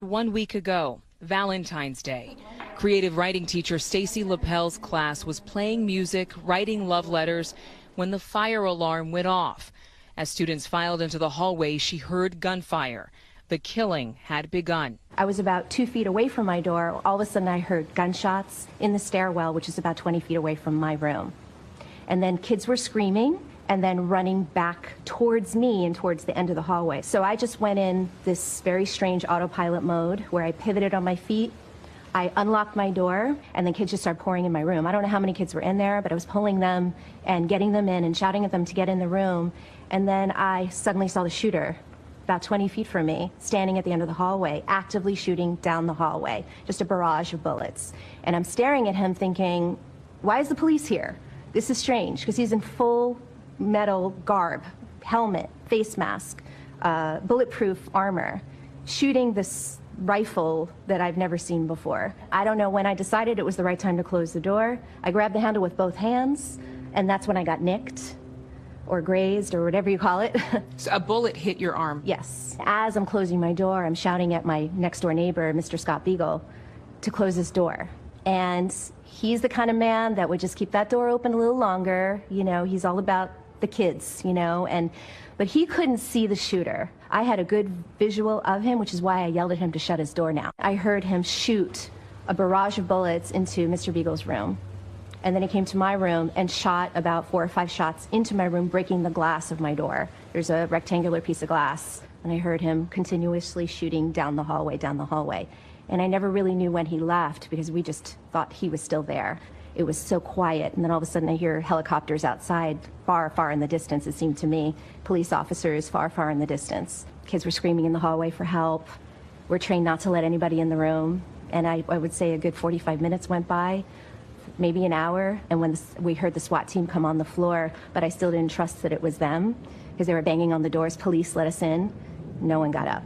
1 week ago, Valentine's Day, creative writing teacher Stacy Lapel's class was playing music, writing love letters when the fire alarm went off. As students filed into the hallway, she heard gunfire. The killing had begun. I was about 2 feet away from my door. All of a sudden I heard gunshots in the stairwell, which is about 20 feet away from my room. And then kids were screaming and then running back towards me and towards the end of the hallway. So I just went in this very strange autopilot mode where I pivoted on my feet. I unlocked my door, and then kids just started pouring in my room. I don't know how many kids were in there, but I was pulling them and getting them in and shouting at them to get in the room. And then I suddenly saw the shooter about 20 feet from me, standing at the end of the hallway, actively shooting down the hallway, just a barrage of bullets. And I'm staring at him thinking, why is the police here? This is strange, because he's in full metal garb, helmet, face mask, bulletproof armor, shooting this rifle that I've never seen before. I don't know when I decided it was the right time to close the door. I grabbed the handle with both hands, and that's when I got nicked or grazed or whatever you call it. So a bullet hit your arm? Yes. As I'm closing my door, I'm shouting at my next door neighbor, Mr. Scott Beagle, to close his door. And he's the kind of man that would just keep that door open a little longer. You know, he's all about the kids, you know, but he couldn't see the shooter. I had a good visual of him, which is why I yelled at him to shut his door now. I heard him shoot a barrage of bullets into Mr. Beagle's room. And then he came to my room and shot about 4 or 5 shots into my room, breaking the glass of my door. There's a rectangular piece of glass. And I heard him continuously shooting down the hallway. And I never really knew when he left because we just thought he was still there. It was so quiet, and then all of a sudden I hear helicopters outside, far, far in the distance, it seemed to me. Police officers far, far in the distance. Kids were screaming in the hallway for help. We're trained not to let anybody in the room. And I would say a good 45 minutes went by, maybe an hour, and when we heard the SWAT team come on the floor, but I still didn't trust that it was them because they were banging on the doors. Police let us in. No one got up.